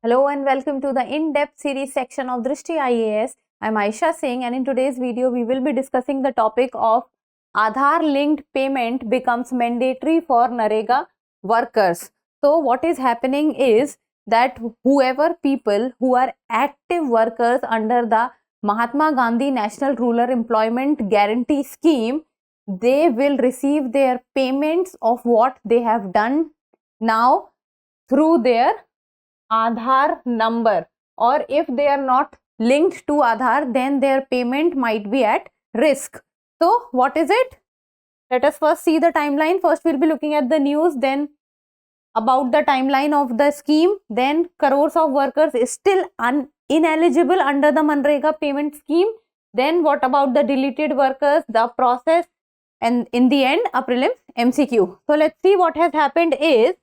Hello and welcome to the in-depth series section of Drishti IAS. I'm Aisha Singh, and in today's video we will be discussing the topic of Aadhaar linked payment becomes mandatory for NREGA workers. So what is happening is that whoever people who are active workers under the Mahatma Gandhi National Rural Employment Guarantee Scheme, they will receive their payments of what they have done now through their Aadhaar number, or if they are not linked to Aadhaar, then their payment might be at risk. So what is it? Let us first see the timeline. First we'll be looking at the news, then about the timeline of the scheme, then crores of workers is still ineligible under the Manrega payment scheme, then what about the deleted workers, the process, and in the end a prelims MCQ. So let's see what has happened is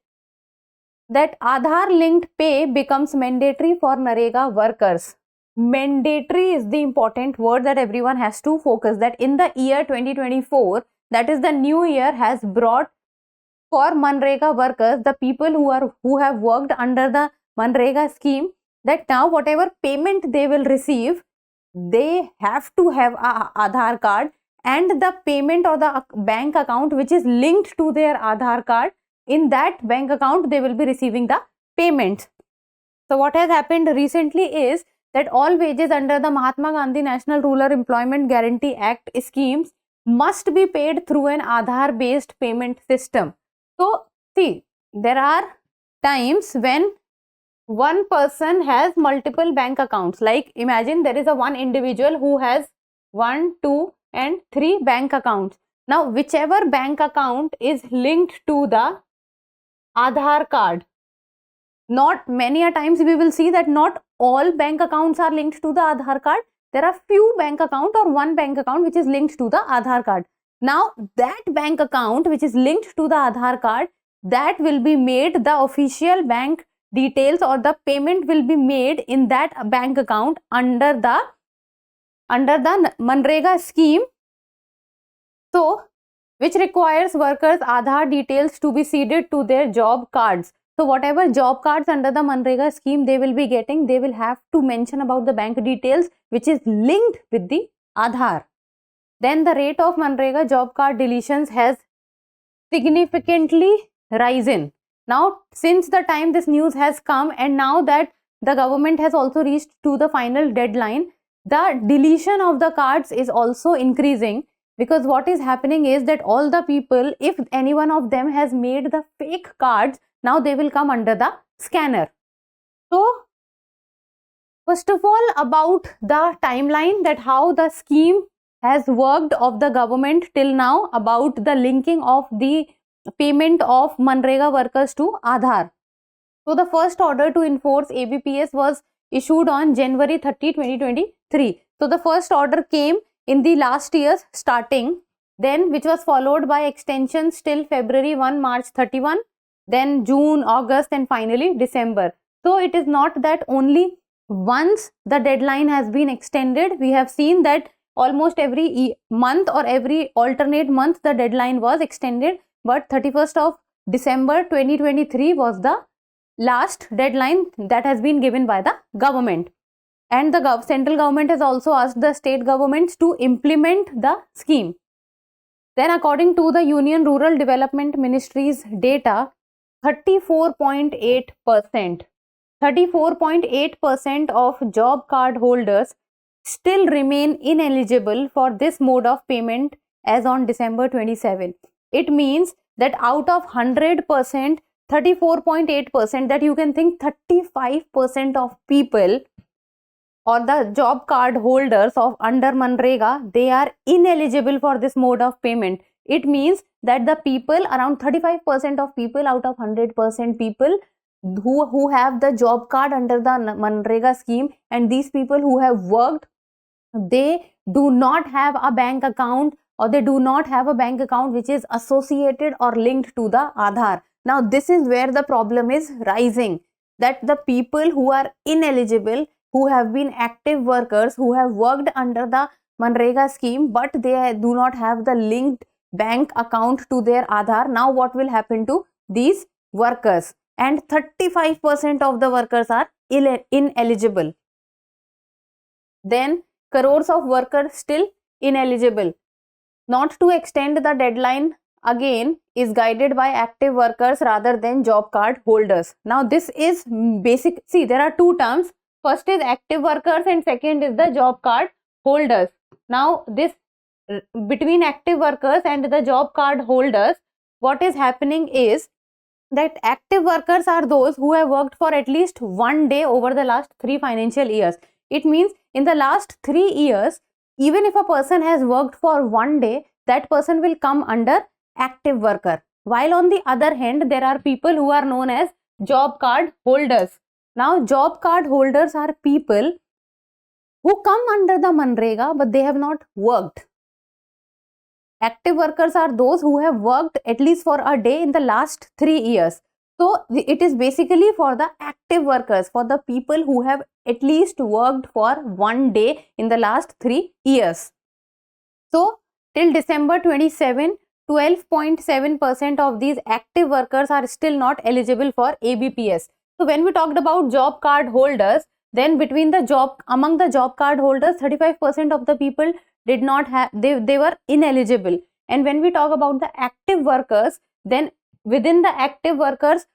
that Aadhaar linked pay becomes mandatory for NREGA workers. Mandatory is the important word that everyone has to focus, that in the year 2024, that is the new year, has brought for Manrega workers, the people who have worked under the Manrega scheme, that now whatever payment they will receive, they have to have a Aadhaar card, and the payment or the bank account which is linked to their Aadhaar card, in that bank account they will be receiving the payment. So what has happened recently is that all wages under the Mahatma Gandhi National Rural Employment Guarantee Act schemes must be paid through an Aadhaar based payment system. So see, there are times when one person has multiple bank accounts. Like imagine there is a one individual who has 1, 2 and 3 bank accounts. Now whichever bank account is linked to the Aadhaar card, not many a times we will see that not all bank accounts are linked to the Aadhaar card. There are few bank account or one bank account which is linked to the Aadhaar card. Now that bank account which is linked to the Aadhaar card, that will be made the official bank details, or the payment will be made in that bank account under the Manrega scheme. So which requires workers' Aadhaar details to be seeded to their job cards. So whatever job cards under the Manrega scheme they will be getting, they will have to mention about the bank details which is linked with the Aadhaar. Then the rate of Manrega job card deletions has significantly risen. Now since the time this news has come, and now that the government has also reached to the final deadline, the deletion of the cards is also increasing. Because what is happening is that all the people, if any one of them has made the fake cards, now they will come under the scanner. So first of all, about the timeline, that how the scheme has worked of the government till now, about the linking of the payment of Manrega workers to Aadhaar. So the first order to enforce ABPS was issued on January 30, 2023. So the first order came in the last year's starting, then which was followed by extensions till February 1, March 31, then June, August, and finally December. So it is not that only once the deadline has been extended. We have seen that almost every month or every alternate month the deadline was extended, but 31st of December 2023 was the last deadline that has been given by the government. And the central government has also asked the state governments to implement the scheme. Then according to the Union Rural Development Ministry's data, 34.8% of job card holders still remain ineligible for this mode of payment as on December 27. It means that out of 100%, 34.8%, that you can think 35% of people or the job card holders of under Manrega, they are ineligible for this mode of payment. It means that the people, around 35% of people out of 100% people who have the job card under the Manrega scheme, and these people who have worked, they do not have a bank account, or they do not have a bank account which is associated or linked to the Aadhaar. Now this is where the problem is rising, that the people who are ineligible, who have been active workers, who have worked under the Manrega scheme, but they do not have the linked bank account to their Aadhaar. Now what will happen to these workers? and 35% of the workers are ineligible. Then crores of workers still ineligible. Not to extend the deadline again is guided by active workers rather than job card holders. Now this is basic. See, there are two terms. First is active workers and second is the job card holders. Now this between active workers and the job card holders, what is happening is that active workers are those who have worked for at least one day over the last 3 financial years. It means in the last 3 years, even if a person has worked for one day, that person will come under active worker. While on the other hand, there are people who are known as job card holders. Now, job card holders are people who come under the Manrega but they have not worked. Active workers are those who have worked at least for a day in the last 3 years. So, it is basically for the active workers, for the people who have at least worked for one day in the last 3 years. So, till December 27, 12.7% of these active workers are still not eligible for ABPS. So, when we talked about job card holders, then among the job card holders, 35% of the people did not have, they were ineligible. And when we talk about the active workers, then within the active workers,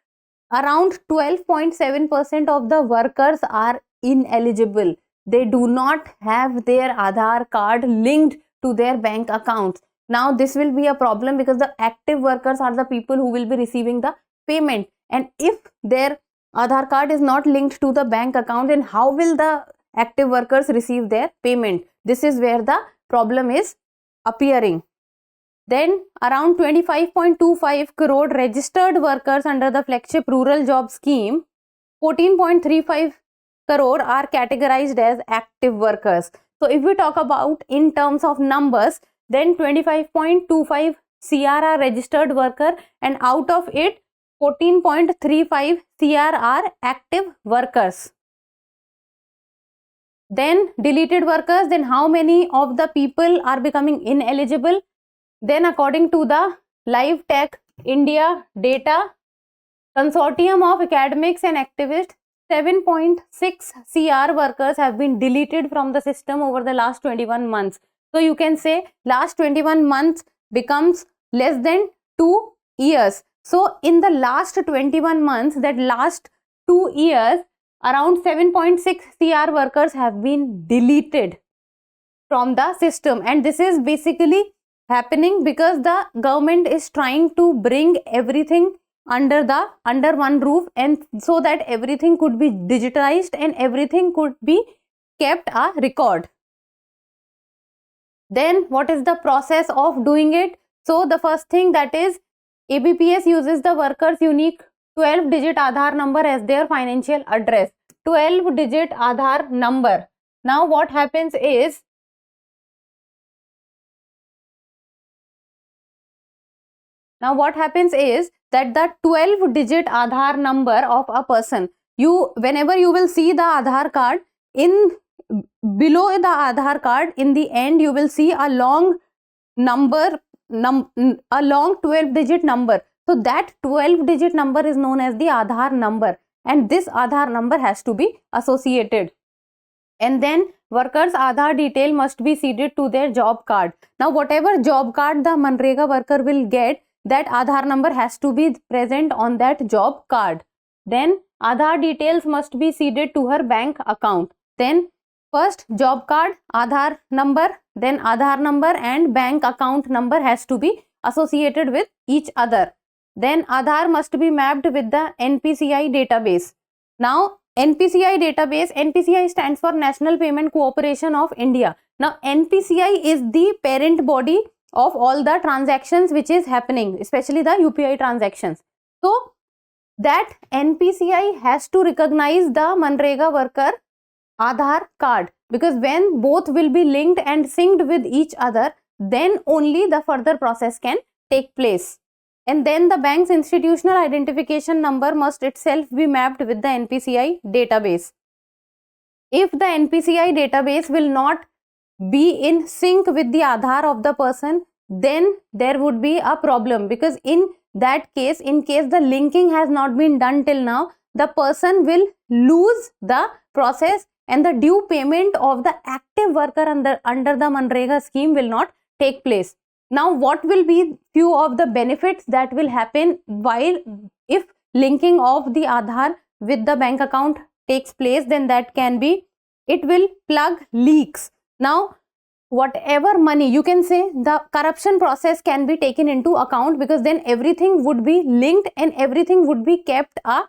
around 12.7% of the workers are ineligible. They do not have their Aadhaar card linked to their bank accounts. Now this will be a problem because the active workers are the people who will be receiving the payment, and if their Aadhaar card is not linked to the bank account, then how will the active workers receive their payment? This is where the problem is appearing. Then around 25.25 crore registered workers under the flagship rural job scheme, 14.35 crore are categorized as active workers. So if we talk about in terms of numbers, then 25.25 CR are registered worker, and out of it 14.35 CR are active workers. Then deleted workers, then how many of the people are becoming ineligible? Then according to the Live Tech India data consortium of academics and activists, 7.6 CR workers have been deleted from the system over the last 21 months. So you can say last 21 months becomes less than 2 years. So in the last 21 months, that last 2 years, around 7.6 CR workers have been deleted from the system, and this is basically happening because the government is trying to bring everything under one roof, and so that everything could be digitized and everything could be kept a record. Then what is the process of doing it? So the first thing, that is ABPS uses the worker's unique 12-digit Aadhaar number as their financial address. 12-digit Aadhaar number. Now what happens is, that the 12-digit Aadhaar number of a person, whenever you will see the Aadhaar card, below the Aadhaar card, in the end you will see a long number, a long 12-digit number. So that 12-digit number is known as the Aadhaar number, and this Aadhaar number has to be associated. And then workers' Aadhaar detail must be seeded to their job card. Now whatever job card the Manrega worker will get, that Aadhaar number has to be present on that job card. Then Aadhaar details must be seeded to her bank account. Then first job card, Aadhaar number, then Aadhaar number and bank account number has to be associated with each other. Then Aadhaar must be mapped with the NPCI database. Now NPCI database, NPCI stands for National Payment Corporation of India. Now NPCI is the parent body of all the transactions which is happening, especially the UPI transactions. So that NPCI has to recognize the Manrega worker Aadhaar card, because when both will be linked and synced with each other, then only the further process can take place. And then the bank's institutional identification number must itself be mapped with the NPCI database. If the NPCI database will not be in sync with the Aadhaar of the person, then there would be a problem, because in that case, in case the linking has not been done till now, the person will lose the process and the due payment of the active worker under the Manrega scheme will not take place. Now, what will be few of the benefits that will happen while if linking of the Aadhaar with the bank account takes place? Then that can be, it will plug leaks. Now, whatever money, you can say the corruption process can be taken into account, because then everything would be linked and everything would be kept a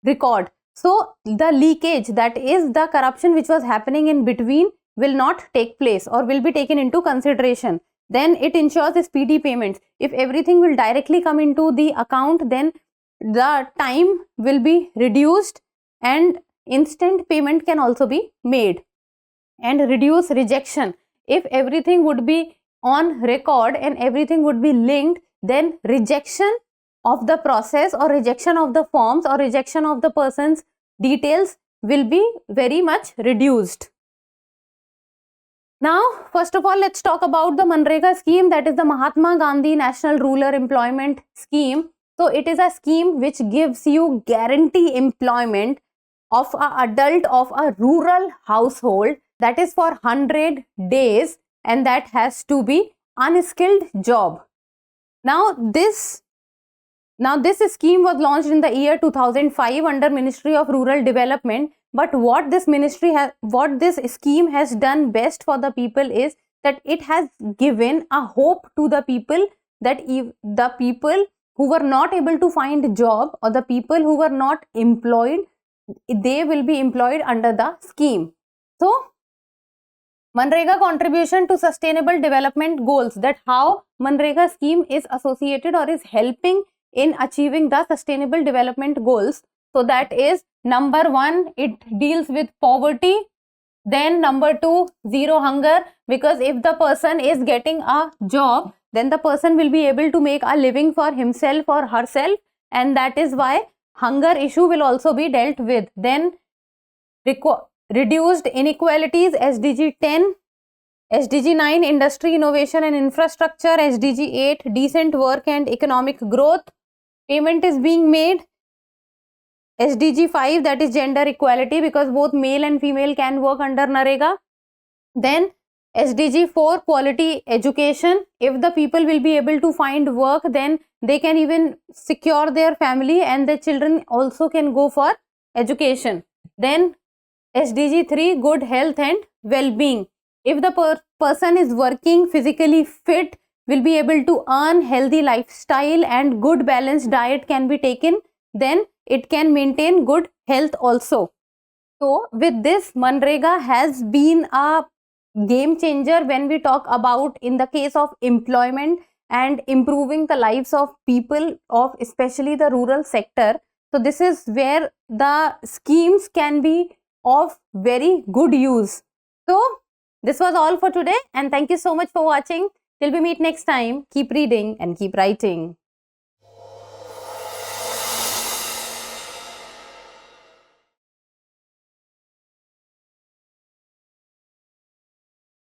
record. So the leakage, that is the corruption which was happening in between, will not take place or will be taken into consideration. Then it ensures speedy payments. If everything will directly come into the account, then the time will be reduced and instant payment can also be made. And reduce rejection. If everything would be on record and everything would be linked, then rejection of the process or rejection of the forms or rejection of the person's details will be very much reduced. Now, first of all, let's talk about the Manrega scheme, that is the Mahatma Gandhi National Rural Employment Scheme. So it is a scheme which gives you guarantee employment of an adult of a rural household, that is for 100 days, and that has to be unskilled job. Now this scheme was launched in the year 2005 under Ministry of Rural Development. But what this scheme has done best for the people is that it has given a hope to the people, that if the people who were not able to find a job or the people who were not employed, they will be employed under the scheme. So Manrega contribution to sustainable development goals, that how Manrega scheme is associated or is helping in achieving the sustainable development goals. So that is, number 1, it deals with poverty. Then number 2, zero hunger, because if the person is getting a job, then the person will be able to make a living for himself or herself, and that is why hunger issue will also be dealt with. Then reduced inequalities, SDG 10, SDG 9, industry, innovation and infrastructure, SDG 8, decent work and economic growth, payment is being made. SDG 5, that is gender equality, because both male and female can work under Narega. Then SDG 4, quality education. If the people will be able to find work, then they can even secure their family and their children also can go for education. Then SDG 3, good health and well-being. If the person is working physically fit, will be able to earn healthy lifestyle and good balanced diet can be taken, then it can maintain good health also. So with this, Manrega has been a game changer when we talk about in the case of employment and improving the lives of people of especially the rural sector. So this is where the schemes can be of very good use. So this was all for today, and thank you so much for watching. Till we meet next time, keep reading and keep writing.